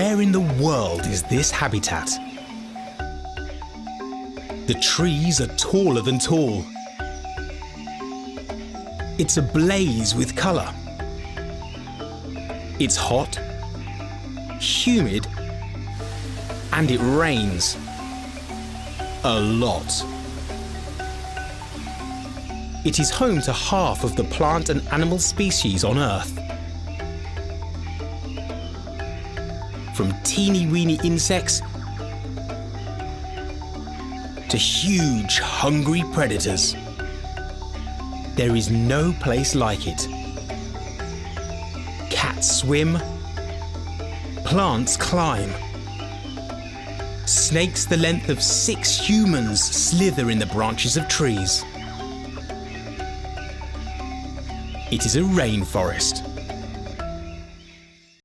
Where in the world is this habitat? The trees are taller than tall. It's ablaze with colour. It's hot, humid, and it rains. A lot. It is home to half of the plant and animal species on Earth. From teeny-weeny insects to huge, hungry predators. There is no place like it. Cats swim, plants climb. Snakes the length of 6 humans slither in the branches of trees. It is a rainforest.